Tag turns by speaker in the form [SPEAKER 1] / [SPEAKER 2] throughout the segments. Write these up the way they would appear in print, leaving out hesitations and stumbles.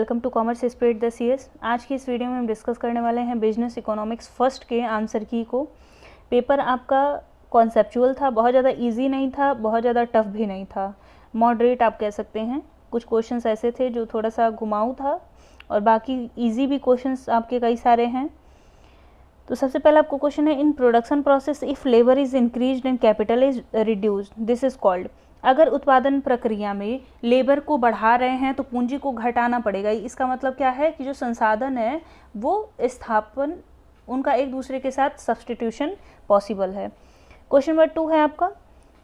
[SPEAKER 1] Welcome to commerce spread the CS. आज की इस वीडियो में हम डिस्कस करने वाले हैं बिजनेस इकोनॉमिक्स फर्स्ट के आंसर की को। पेपर आपका कॉन्सेप्चुअल था, बहुत ज़्यादा इजी नहीं था, बहुत ज़्यादा टफ भी नहीं था, मॉडरेट आप कह सकते हैं। कुछ क्वेश्चंस ऐसे थे जो थोड़ा सा घुमाऊ था और बाकी इजी भी क्वेश्चंस आपके कई सारे हैं। तो सबसे पहला आपको क्वेश्चन है, in production process if labour is increased and capital is reduced this is called. अगर उत्पादन प्रक्रिया में लेबर को बढ़ा रहे हैं तो पूंजी को घटाना पड़ेगा। इसका मतलब क्या है कि जो संसाधन है वो स्थापन उनका एक दूसरे के साथ सब्सटीट्यूशन पॉसिबल है। क्वेश्चन नंबर 2 है आपका,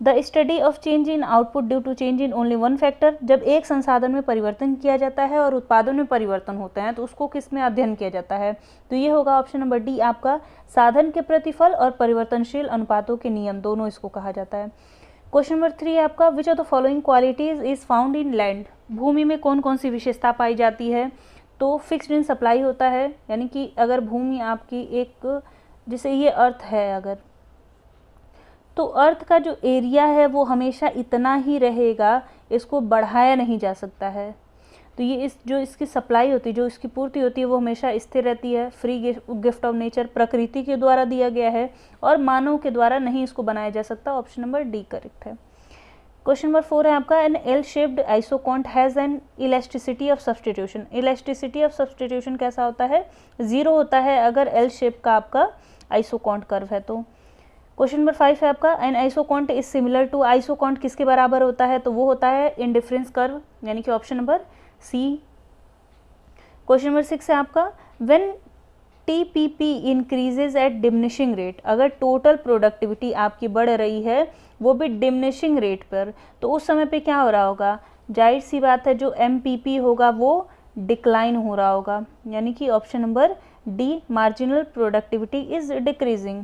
[SPEAKER 1] the study of change in output due to change in only one factor. जब एक संसाधन में परिवर्तन किया जाता है और उत्पादन में परिवर्तन होते हैं तो उसको किस में अध्ययन किया जाता है? तो ये होगा ऑप्शन नंबर डी आपका, साधन के प्रतिफल और परिवर्तनशील अनुपातों के नियम, दोनों इसको कहा जाता है। क्वेश्चन नंबर 3 है आपका, which of the following qualities is found in land. भूमि में कौन कौन सी विशेषता पाई जाती है? तो फिक्स्ड इन सप्लाई होता है, यानी कि अगर भूमि आपकी एक, जैसे ये अर्थ है अगर, तो अर्थ का जो एरिया है वो हमेशा इतना ही रहेगा, इसको बढ़ाया नहीं जा सकता है। तो ये जो इसकी सप्लाई होती है, जो इसकी पूर्ति होती है, वो हमेशा स्थिर रहती है। फ्री गिफ्ट ऑफ नेचर, प्रकृति के द्वारा दिया गया है और मानव के द्वारा नहीं इसको बनाया जा सकता। ऑप्शन नंबर डी करेक्ट है। क्वेश्चन नंबर 4 है आपका, an L shaped isoquant has an elasticity of substitution. Elasticity of substitution कैसा होता है? 0 होता है अगर एल शेप का आपका आइसोकॉन्ट कर्व है तो। क्वेश्चन नंबर 5 है आपका, an isoquant is similar to. Isoquant किसके बराबर होता है? तो वो होता है इंडिफरेंस कर्व, यानी कि option number C. Question number 6 है आपका, when TPP increases at diminishing rate. अगर टोटल प्रोडक्टिविटी आपकी बढ़ रही है वो भी डिमिनिशिंग रेट पर, तो उस समय पे क्या हो रहा होगा? जाहिर सी बात है जो एमपीपी होगा वो डिक्लाइन हो रहा होगा, यानी कि option number D, marginal productivity is decreasing.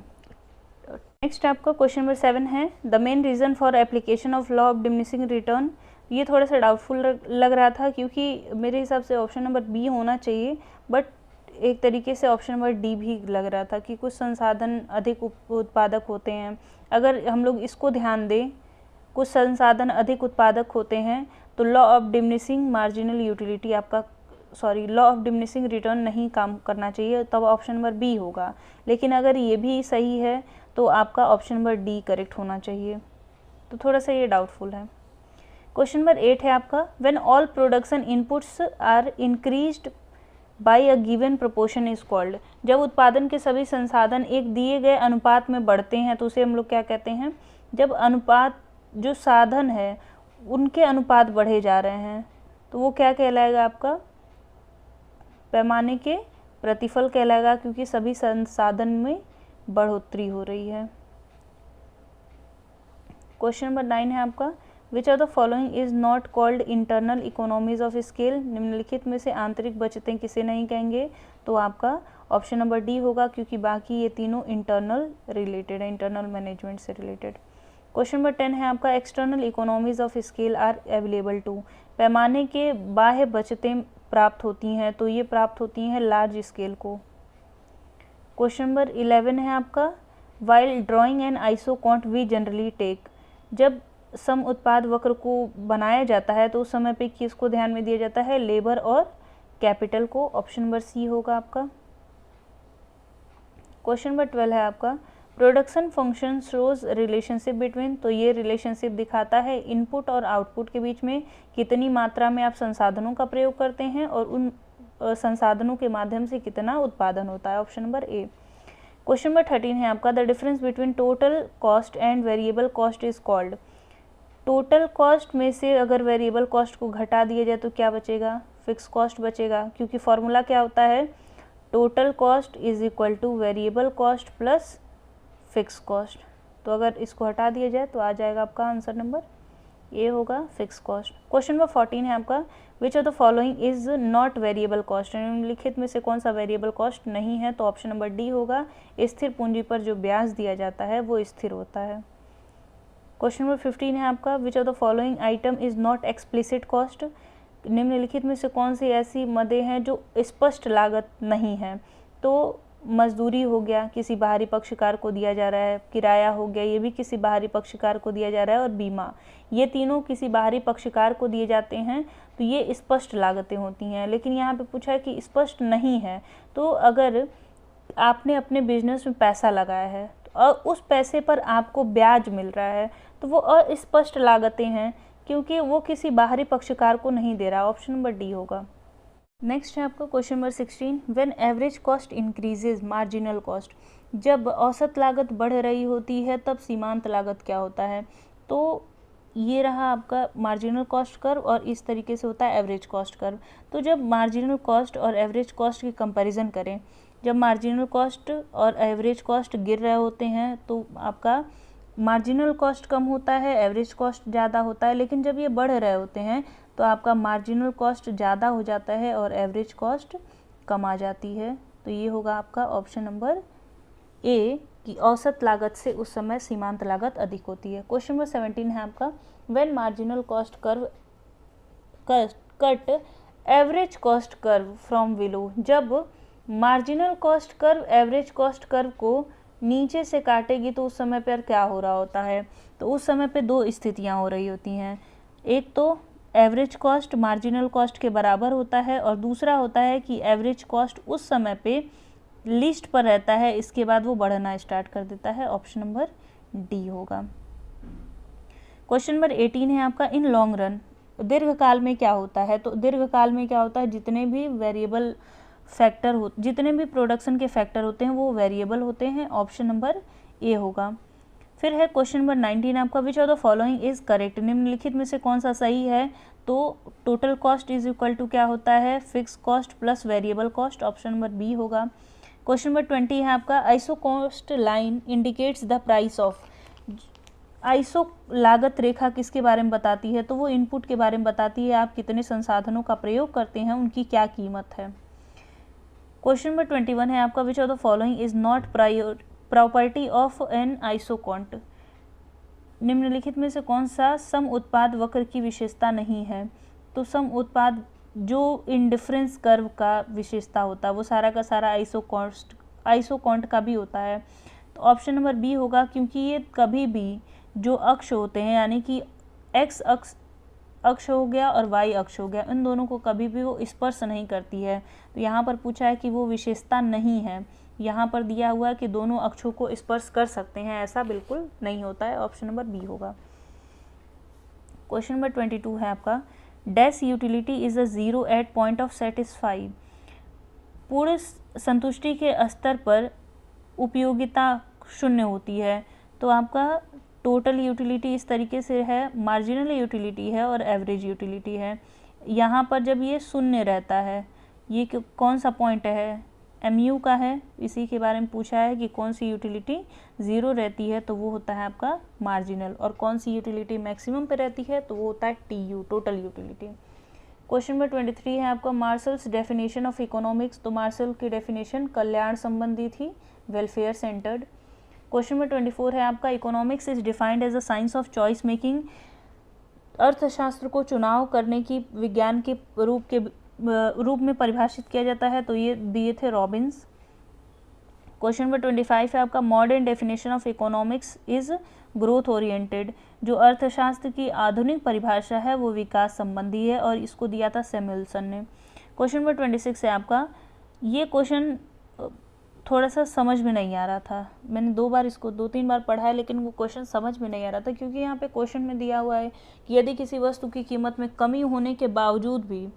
[SPEAKER 1] Next आपका क्वेश्चन नंबर 7 है, the main reason for application of law of diminishing return. ये थोड़ा सा डाउटफुल लग रहा था क्योंकि मेरे हिसाब से ऑप्शन नंबर बी होना चाहिए, बट एक तरीके से ऑप्शन नंबर डी भी लग रहा था कि कुछ संसाधन अधिक उत्पादक होते हैं। अगर हम लोग इसको ध्यान दें, कुछ संसाधन अधिक उत्पादक होते हैं तो law of diminishing marginal utility आपका, लॉ ऑफ डिमिनिशिंग रिटर्न नहीं काम करना चाहिए, तब ऑप्शन नंबर बी होगा। लेकिन अगर ये भी सही है तो आपका ऑप्शन नंबर डी करेक्ट होना चाहिए, तो थोड़ा सा ये डाउटफुल है। क्वेश्चन नंबर 8 है आपका, when all production inputs are increased by a given proportion is called. जब उत्पादन के सभी संसाधन एक दिए गए अनुपात में बढ़ते हैं तो उसे हम लोग क्या कहते हैं? जब अनुपात, जो साधन है उनके अनुपात बढ़े जा रहे हैं तो वो क्या कहलाएगा? आपका पैमाने के प्रतिफल कहलाएगा, क्योंकि सभी संसाधन में बढ़ोतरी हो रही है। क्वेश्चन नंबर 9 है आपका, which of the following is not called internal economies of scale. निम्नलिखित में से आंतरिक बचतें किसे नहीं कहेंगे? तो आपका ऑप्शन नंबर डी होगा, क्योंकि बाकी ये तीनों इंटरनल रिलेटेड है, इंटरनल मैनेजमेंट से रिलेटेड। क्वेश्चन नंबर 10 है आपका, external economies of scale are available to. पैमाने के बाह्य बचतें प्राप्त होती हैं तो ये प्राप्त होती हैं लार्ज स्केल को। क्वेश्चन नंबर 11 है आपका, while drawing an isoquant we generally take. जब सम उत्पाद वक्र को बनाया जाता है तो उस समय पे किसको ध्यान में दिया जाता है? लेबर और कैपिटल को। ऑप्शन नंबर सी होगा आपका। क्वेश्चन नंबर 12 है आपका, production function shows relationship between. तो ये रिलेशनशिप दिखाता है इनपुट और आउटपुट के बीच में कितनी मात्रा में आप संसाधनों का प्रयोग करते हैं और उन संसाधनों के माध्यम से कितना उत्पादन होता है। Option number A. Question number 13 है आपका, the difference between total cost and variable cost is called. Total cost में से अगर वेरिएबल कॉस्ट को घटा दिया जाए तो क्या बचेगा? फिक्स कॉस्ट बचेगा, क्योंकि फॉर्मूला क्या होता है? Total cost is equal two variable cost plus fix cost. तो अगर इसको हटा दिया जाए तो आ जाएगा आपका आंसर नंबर ए होगा, फिक्स कॉस्ट। क्वेश्चन नंबर 14 है आपका, which of the following is not variable cost. निम्नलिखित में से कौन सा वेरिएबल कॉस्ट नहीं है? तो ऑप्शन नंबर डी होगा, स्थिर पूंजी पर जो ब्याज दिया जाता है वो स्थिर होता है। क्वेश्चन नंबर 15 है आपका, which of the following item is not explicit cost. निम्नलिखित में से कौन सी ऐसी मदें हैं जो स्पष्ट लागत नहीं है? तो मजदूरी हो गया, किसी बाहरी पक्षकार को दिया जा रहा है, किराया हो गया, ये भी किसी बाहरी पक्षकार को दिया जा रहा है, और बीमा, ये तीनों किसी बाहरी पक्षकार को दिए जाते हैं, तो ये स्पष्ट लागतें होती हैं। लेकिन यहाँ पे पूछा है कि स्पष्ट नहीं है, तो अगर आपने अपने बिजनेस में पैसा लगाया है और उस पैसे पर आपको ब्याज मिल रहा है, तो वो अस्पष्ट लागतें हैं, क्योंकि वो किसी बाहरी पक्षकार को नहीं दे रहा। ऑप्शन नंबर डी होगा। नेक्स्ट है आपका question number 16, when average cost increases marginal cost, जब औसत लागत बढ़ रही होती है तब सीमांत लागत क्या होता है। तो ये रहा आपका मार्जिनल कॉस्ट कर्व, और इस तरीके से होता है एवरेज कॉस्ट कर्व। तो जब मार्जिनल कॉस्ट और एवरेज कॉस्ट की कंपैरिजन करें, जब मार्जिनल कॉस्ट और एवरेज कॉस्ट गिर रहे होते हैं तो आपका मार्जिनल कॉस्ट कम होता है, एवरेज कॉस्ट ज़्यादा होता है। लेकिन जब ये बढ़ रहे होते हैं तो आपका मार्जिनल कॉस्ट ज़्यादा हो जाता है और एवरेज कॉस्ट कम आ जाती है। तो ये होगा आपका ऑप्शन नंबर ए, कि औसत लागत से उस समय सीमांत लागत अधिक होती है। क्वेश्चन नंबर 17 है आपका, when marginal cost curve cut average cost curve from below, जब marginal cost curve average cost curve को नीचे से काटेगी तो उस समय पर क्या हो रहा होता है। तो उस समय पे दो स्थितियां हो रही होती हैं, एक तो एवरेज कॉस्ट मार्जिनल कॉस्ट के बराबर होता है, और दूसरा होता है कि एवरेज कॉस्ट उस समय पे लिस्ट पर रहता है, इसके बाद वो बढ़ना स्टार्ट कर देता है। ऑप्शन नंबर डी होगा। क्वेश्चन नंबर 18 है आपका, इन लॉन्ग रन, दीर्घकाल में क्या होता है। तो दीर्घकाल में क्या होता है, जितने भी वेरिएबल फैक्टर हो, जितने भी प्रोडक्शन के फैक्टर होते हैं वो वेरिएबल होते हैं। ऑप्शन नंबर ए होगा। फिर है क्वेश्चन नंबर 19 आपका, which of the following is correct, निम्नलिखित में से कौन सा सही है। तो total cost is equal to क्या होता है, fix cost plus variable cost. Option number B होगा। क्वेश्चन नंबर 20 है आपका, isocost line indicates the price of, iso लागत रेखा किसके बारे में बताती है। तो वो इनपुट के बारे में बताती है, आप कितने संसाधनों का प्रयोग करते हैं उनकी क्या कीमत है। क्वेश्चन नंबर 21 है आपका, which of the following is not property of an isoquant, निम्नलिखित में से कौन सा सम उत्पाद वक्र की विशेषता नहीं है। तो सम उत्पाद जो इंडिफरेंस कर्व का विशेषता होता है वो सारा का सारा आइसोकॉन्ट का भी होता है। तो ऑप्शन नंबर बी होगा, क्योंकि ये कभी भी जो अक्ष होते हैं, यानी कि एक्स अक्ष हो गया और वाई अक्ष हो गया, इन दोनों को कभी भी वो स्पर्श नहीं करती है। तो यहाँ पर पूछा है कि वो विशेषता नहीं है, यहाँ पर दिया हुआ है कि दोनों अक्षों को स्पर्श कर सकते हैं, ऐसा बिल्कुल नहीं होता है। ऑप्शन नंबर बी होगा। क्वेश्चन नंबर 22 है आपका, dash utility is a zero at point of satisfy, पूर्ण संतुष्टि के स्तर पर उपयोगिता शून्य होती है। तो आपका टोटल यूटिलिटी इस तरीके से है, मार्जिनल यूटिलिटी है और एवरेज यूटिलिटी है। यहाँ पर जब ये शून्य रहता है, ये कौन सा पॉइंट है, MU का है, इसी के बारे में पूछा है कि कौन सी यूटिलिटी ज़ीरो रहती है, तो वो होता है आपका मार्जिनल, और कौन सी यूटिलिटी मैक्सिमम पे रहती है तो वो होता है TU, total utility. Question number 23 है आपका, मार्शल्स डेफिनेशन ऑफ इकोनॉमिक्स, तो मार्शल की डेफिनेशन कल्याण संबंधी थी, वेलफेयर सेंटर्ड। क्वेश्चन नंबर 24 है आपका, economics is defined as a science of choice making, अर्थशास्त्र को चुनाव करने की विज्ञान के रूप में परिभाषित किया जाता है। तो ये दिए थे रॉबिन्स। क्वेश्चन नंबर 25 है आपका, modern definition of economics is growth oriented, जो अर्थशास्त्र की आधुनिक परिभाषा है वो विकास संबंधी है, और इसको दिया था सैमुएल्सन ने। क्वेश्चन नंबर 26 है आपका, ये क्वेश्चन थोड़ा सा समझ में नहीं आ रहा था, मैंने दो तीन बार पढ़ा है, लेकिन वो क्वेश्चन समझ में नहीं आ रहा था, क्योंकि यहाँ पे क्वेश्चन में दिया हुआ है कि यदि किसी वस्तु की कीमत में कमी होने के बावजूद भी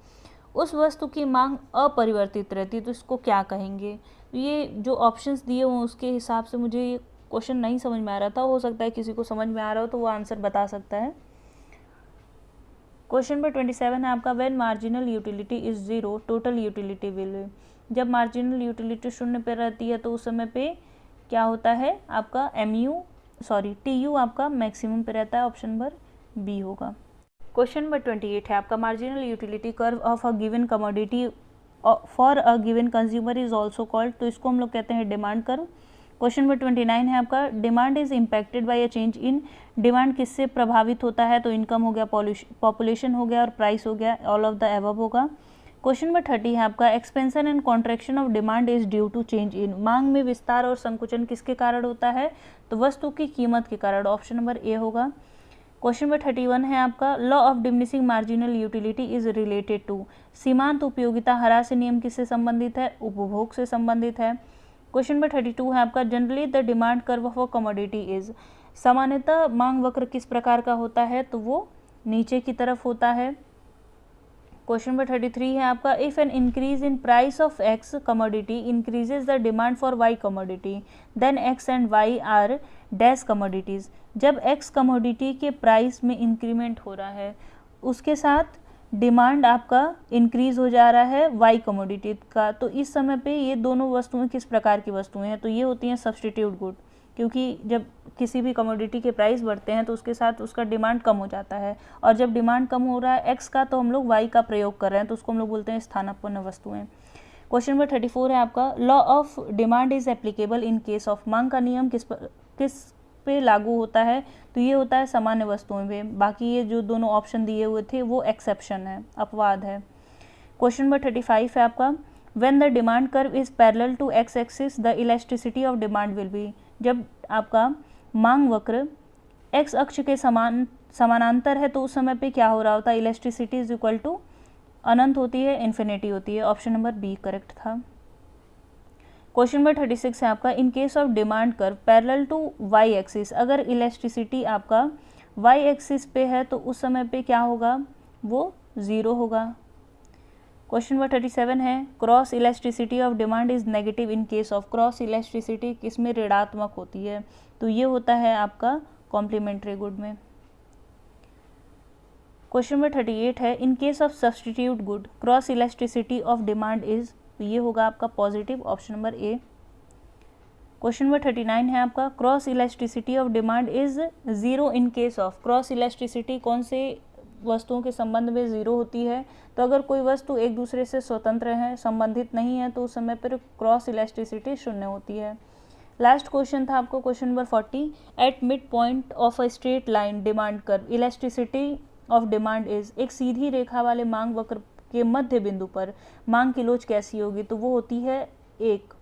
[SPEAKER 1] उस वस्तु की मांग अपरिवर्तित रहती है तो इसको क्या कहेंगे। ये जो ऑप्शंस दिए हुए उसके हिसाब से मुझे ये क्वेश्चन नहीं समझ में आ रहा था, हो सकता है किसी को समझ में आ रहा हो तो वो आंसर बता सकता है। क्वेश्चन नंबर 27 है आपका, when marginal utility is zero total utility will, जब मार्जिनल यूटिलिटी शून्य पर रहती है तो उस समय पे क्या होता है आपका TU आपका मैक्सिमम पे रहता है। ऑप्शन नंबर बी होगा। क्वेश्चन नंबर 28 है आपका, marginal utility curve of a given commodity for a given consumer is also called, तो इसको हम लोग कहते हैं डिमांड कर्व। क्वेश्चन नंबर 29 है आपका, demand is impacted by a change in, demand किससे प्रभावित होता है। तो इनकम हो गया, पॉपुलेशन हो गया और प्राइस हो गया, ऑल ऑफ द एबव होगा। क्वेश्चन नंबर 30 है आपका, expansion and contraction of demand is due to change in, मांग में विस्तार और संकुचन किसके कारण होता है, तो वस्तु की कीमत के कारण, ऑप्शन नंबर ए होगा। क्वेश्चन नंबर 31 है आपका, law of diminishing marginal utility is related to, सीमांत उपयोगिता ह्रास नियम किससे संबंधित है, उपभोग से संबंधित है। क्वेश्चन नंबर 32 है आपका, generally the demand curve of a commodity is, सामान्यतः मांग वक्र किस प्रकार का होता है, तो वो नीचे की तरफ होता है। क्वेश्चन नंबर 33 है आपका, if an increase in price of X commodity increases the demand for Y commodity then X and Y are dash commodities, जब एक्स कमोडिटी के प्राइस में इंक्रीमेंट हो रहा है उसके साथ डिमांड आपका इंक्रीज हो जा रहा है वाई कमोडिटी का, तो इस समय पे ये दोनों वस्तुएं किस प्रकार की वस्तुएं हैं, तो ये होती हैं सब्सटीट्यूट गुड, क्योंकि जब किसी भी कमोडिटी के प्राइस बढ़ते हैं तो उसके साथ उसका डिमांड कम हो जाता है, और जब डिमांड कम हो रहा है एक्स का तो हम लोग वाई का प्रयोग कर रहे हैं, तो उसको हम लोग बोलते हैं स्थानापन्न वस्तुएं। क्वेश्चन नंबर 34 है आपका, law of demand is applicable in case of, मांग का नियम किस पे लागू होता है, तो ये होता है सामान्य वस्तुओं पे, बाकी ये जो दोनों ऑप्शन दिए हुए थे वो एक्सेप्शन है, अपवाद है। क्वेश्चन नंबर 35 है आपका, when the demand curve is parallel to X axis the elasticity of demand will be, जब आपका मांग वक्र एक्स अक्ष के समानांतर है तो उस समय पे क्या हो रहा होता है, इलास्टिसिटी इज इक्वल टू अनंत होती है, इन्फिनिटी होती है, ऑप्शन नंबर बी करेक्ट था। क्वेश्चन नंबर 36 है आपका, in case of demand curve parallel to Y axis, अगर इलास्टिसिटी आपका वाई एक्सिस पे है तो उस समय पे क्या होगा, वो 0 होगा। क्वेश्चन नंबर 37 है, cross elasticity of demand is negative in case of, cross elasticity किसमें ऋणात्मक होती है, तो ये होता है आपका कॉम्प्लीमेंट्री गुड में। क्वेश्चन नंबर 38 है, इन case of substitute good cross elasticity of demand is, तो ये होगा आपका positive, option number A. Question number 39 है आपका, cross elasticity of demand is 0 in case of, cross elasticity कौन से वस्तुओं के संबंध में 0 होती है, तो अगर कोई वस्तु एक दूसरे से स्वतंत्र है, संबंधित नहीं है, तो उस समय पर क्रॉस इलास्टिसिटी 0 होती है। लास्ट क्वेश्चन था आपको question number 40, at mid point of a straight line demand curve elasticity of demand is, एक सीधी रेखा वाले मांग वक्र के मध्य बिंदु पर मांग की लोच कैसी होगी, तो वो होती है 1,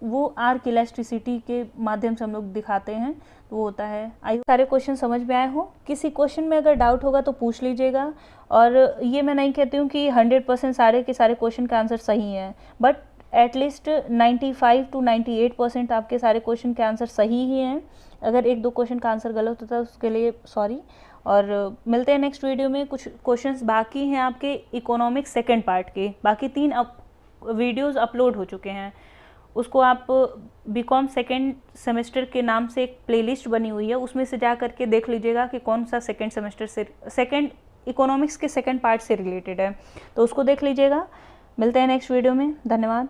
[SPEAKER 1] वो आर्क इलास्टिसिटी के माध्यम से हम लोग दिखाते हैं, तो वो होता है। आई सारे क्वेश्चन समझ में आए हो, किसी क्वेश्चन में अगर डाउट होगा तो पूछ लीजिएगा, और ये मैं नहीं कहती हूँ कि 100% सारे के सारे क्वेश्चन का आंसर सही है, बट एटलीस्ट 95 to 98% आपके सारे क्वेश्चन के आंसर सही ही हैं। अगर एक दो क्वेश्चन का आंसर गलत होता है उसके लिए सॉरी, और मिलते हैं नेक्स्ट वीडियो में। कुछ क्वेश्चंस बाकी हैं आपके इकोनॉमिक्स सेकंड पार्ट के, बाकी 3 वीडियोस अपलोड हो चुके हैं, उसको आप बीकॉम सेकेंड सेमेस्टर के नाम से एक प्लेलिस्ट बनी हुई है, उसमें से जा करके देख लीजिएगा कि कौन सा सेकेंड सेमेस्टर से सेकेंड इकोनॉमिक्स के सेकेंड पार्ट से रिलेटेड है, तो उसको देख लीजिएगा। मिलते हैं नेक्स्ट वीडियो में, धन्यवाद।